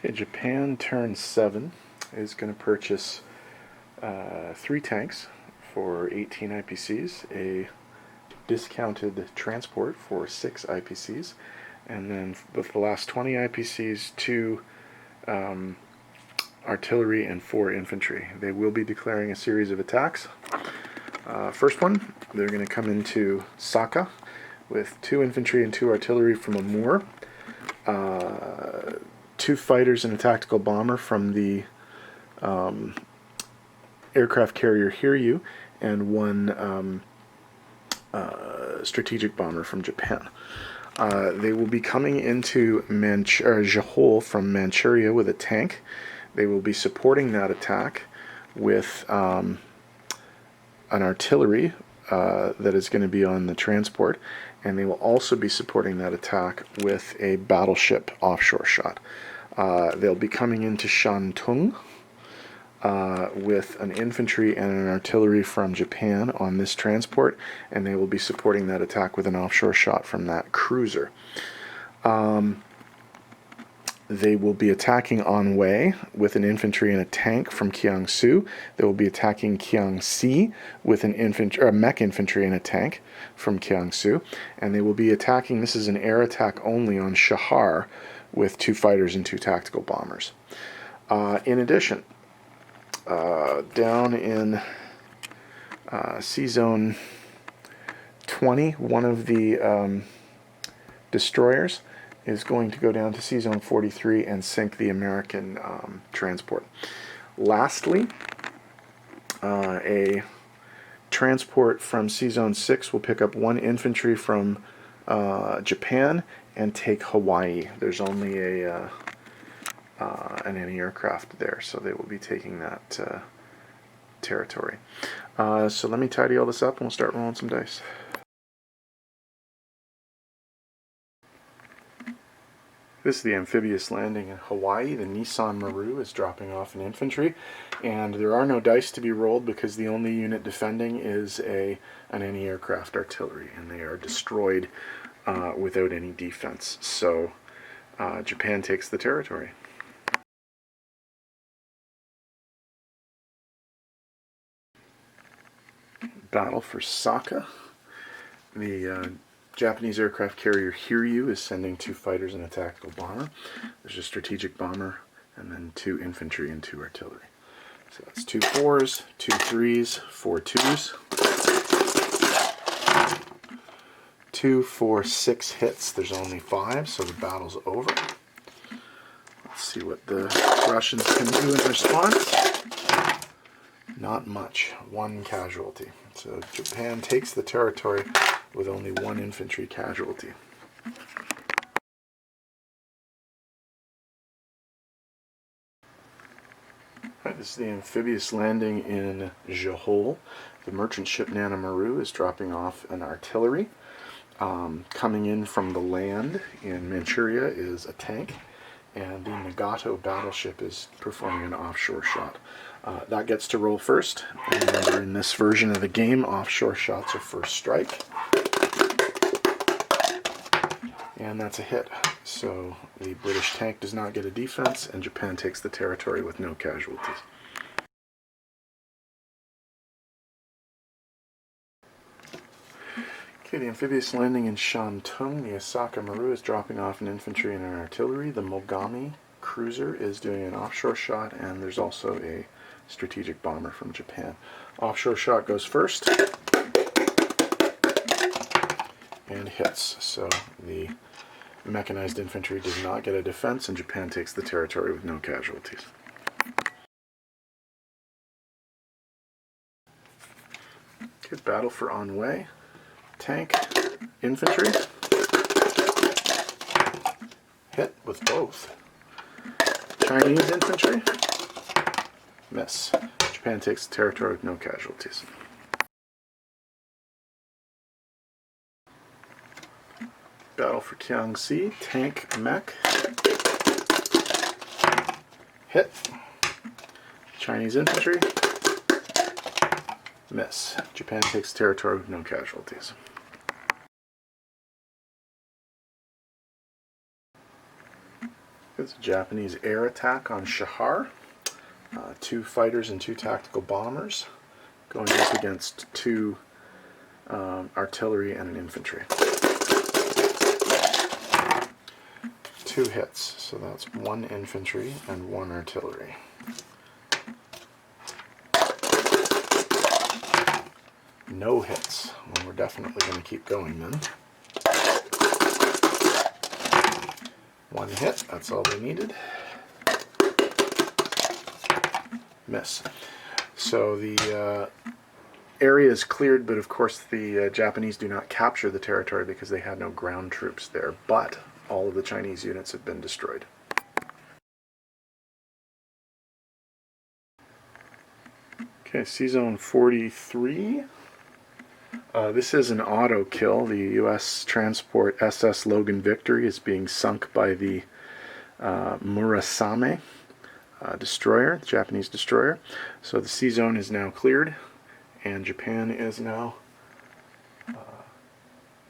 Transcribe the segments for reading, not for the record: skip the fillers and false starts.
Okay, Japan turn 7 is going to purchase 3 tanks for 18 IPCs, a discounted transport for 6 IPCs, and then with the last 20 IPCs, 2 artillery and 4 infantry. They will be declaring a series of attacks. First one, they're going to come into Sakha with 2 infantry and 2 artillery from a Moor, 2 fighters and a tactical bomber from the aircraft carrier Hiryu, and 1 strategic bomber from Japan. They will be coming into Johor from Manchuria with a tank. They will be supporting that attack with an artillery that is going to be on the transport, and they will also be supporting that attack with a battleship offshore shot. They'll be coming into Shantung with an infantry and an artillery from Japan on this transport, and they will be supporting that attack with an offshore shot from that cruiser. They will be attacking Anhui with an infantry and a tank from Kiangsu. They will be attacking Kiangsi with an mech infantry and a tank from Kiangsu. And they will be attacking, this is an air attack only, on Shahar with 2 fighters and 2 tactical bombers. In addition, down in C-Zone 20, one of the destroyers is going to go down to C-Zone 43 and sink the American transport. Lastly, a transport from C-Zone 6 will pick up 1 infantry from Japan and take Hawaii. There's only an anti-aircraft there, so they will be taking that territory. So let me tidy all this up and we'll start rolling some dice. This is the amphibious landing in Hawaii. The Nissan Maru is dropping off an infantry, and there are no dice to be rolled because the only unit defending is an anti-aircraft artillery, and they are destroyed without any defense. So Japan takes the territory. Battle for Sakha. The Japanese aircraft carrier Hiryu is sending 2 fighters and a tactical bomber. There's a strategic bomber, and then 2 infantry and 2 artillery. So that's 2 4s, 2 3s, 4 2s. 2, 4, 6 hits. There's only 5, so the battle's over. Let's see what the Russians can do in response. Not much. 1 casualty. So Japan takes the territory with only 1 infantry casualty. Right, this is the amphibious landing in Johor. The merchant ship Nana Maru is dropping off an artillery. Coming in from the land in Manchuria is a tank, and the Nagato battleship is performing an offshore shot. That gets to roll first, and remember, in this version of the game, offshore shots are first strike. And that's a hit. So the British tank does not get a defense, and Japan takes the territory with no casualties. Okay, the amphibious landing in Shantung. The Osaka Maru is dropping off an infantry and an artillery. The Mogami cruiser is doing an offshore shot, and there's also a strategic bomber from Japan. Offshore shot goes first and hits. So the mechanized infantry does not get a defense, and Japan takes the territory with no casualties. Okay, battle for Anhui. Tank, infantry. Hit with both. Chinese infantry. Miss. Japan takes the territory with no casualties. Battle for Kiangsi. Tank, mech. Hit. Chinese infantry. Miss. Japan takes territory with no casualties. It's a Japanese air attack on Shahar. 2 fighters and 2 tactical bombers going up against 2 artillery and an infantry. 2 hits, so that's 1 infantry and 1 artillery. No hits. Well, we're definitely going to keep going then. 1 hit, that's all they needed. Miss. So the area is cleared, but of course the Japanese do not capture the territory because they had no ground troops there, but all of the Chinese units have been destroyed. Okay, C-Zone 43. This is an auto kill. The U.S. transport SS Logan Victory is being sunk by the Murasame destroyer, the Japanese destroyer. So the C-Zone is now cleared, and Japan is now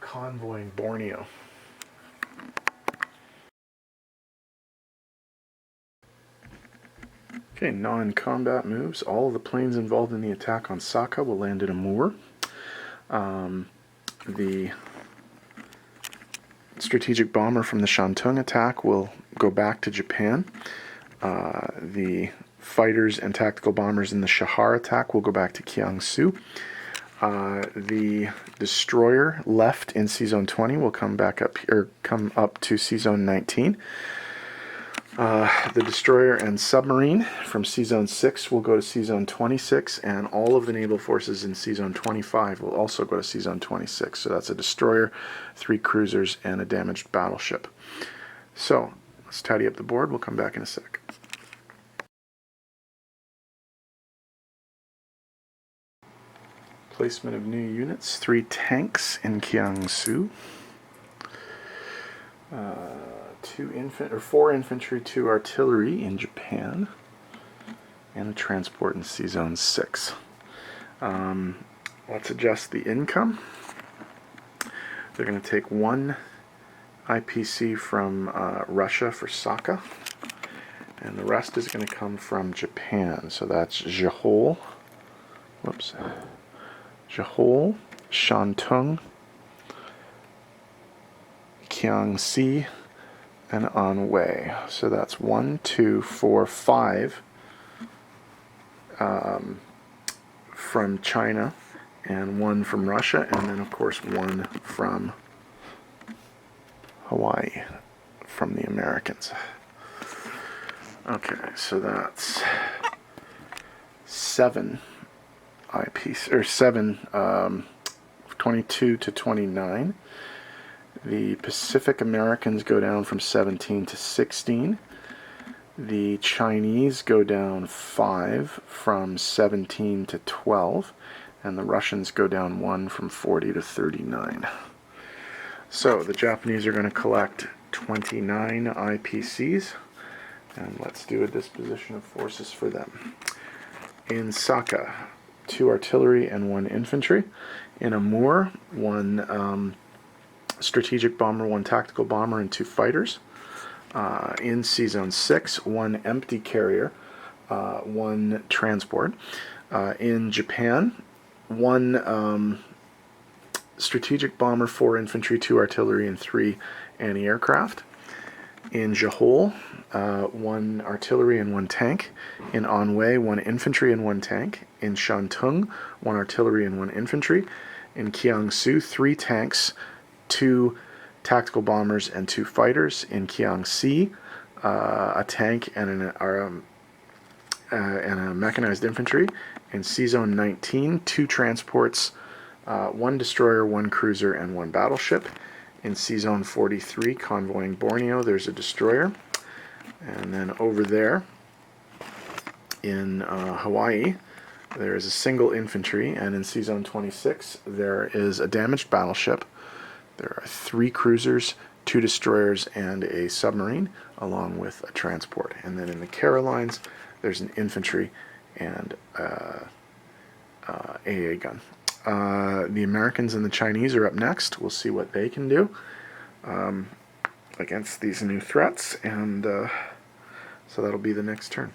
convoying Borneo. Okay, non-combat moves. All of the planes involved in the attack on Sakha will land in Amur. The strategic bomber from the Shantung attack will go back to Japan. The fighters and tactical bombers in the Shahar attack will go back to Kiangsu. The destroyer left in C-Zone 20 will come back up here, come up to C-Zone 19. The destroyer and submarine from C-Zone 6 will go to C-Zone 26, and all of the naval forces in C-Zone 25 will also go to C-Zone 26. So that's a destroyer, 3 cruisers, and a damaged battleship. So let's tidy up the board. We'll come back in a sec. Placement of new units: 3 tanks in Kiangsu. 4 infantry, 2 artillery in Japan, and a transport in C-Zone 6. Let's adjust the income. They're going to take 1 IPC from Russia for Sakha, and the rest is going to come from Japan. So that's Johol, Johol, Shantung, Kiangsi, and Anhui. So that's 1, 2, 4, 5 from China, and 1 from Russia, and then of course 1 from Hawaii, from the Americans. Okay, so that's 7 IPs, or 7, 22 to 29. The Pacific Americans go down from 17 to 16. The Chinese go down 5 from 17 to 12. And the Russians go down 1 from 40 to 39. So the Japanese are going to collect 29 IPCs. And let's do a disposition of forces for them. In Sakha, 2 artillery and 1 infantry. In Amur, 1 strategic bomber, 1 tactical bomber, and 2 fighters. In C-Zone 6, 1 empty carrier, 1 transport. In Japan, 1 strategic bomber, 4 infantry, 2 artillery, and 3 anti-aircraft. In Johol, 1 artillery and 1 tank. In Anhui, 1 infantry and 1 tank. In Shantung, 1 artillery and 1 infantry. In Kiangsu, 3 tanks, 2 tactical bombers, and 2 fighters. In Kiangsi, a tank and a mechanized infantry. In C-Zone 19, 2 transports, 1 destroyer, 1 cruiser, and 1 battleship. In C-Zone 43, convoying Borneo, there's a destroyer. And then over there in Hawaii, there is a single infantry, and in C-Zone 26, there is a damaged battleship. There are 3 cruisers, 2 destroyers, and a submarine, along with a transport. And then in the Carolines, there's an infantry and AA gun. The Americans and the Chinese are up next. We'll see what they can do. against these new threats, and so that'll be the next turn.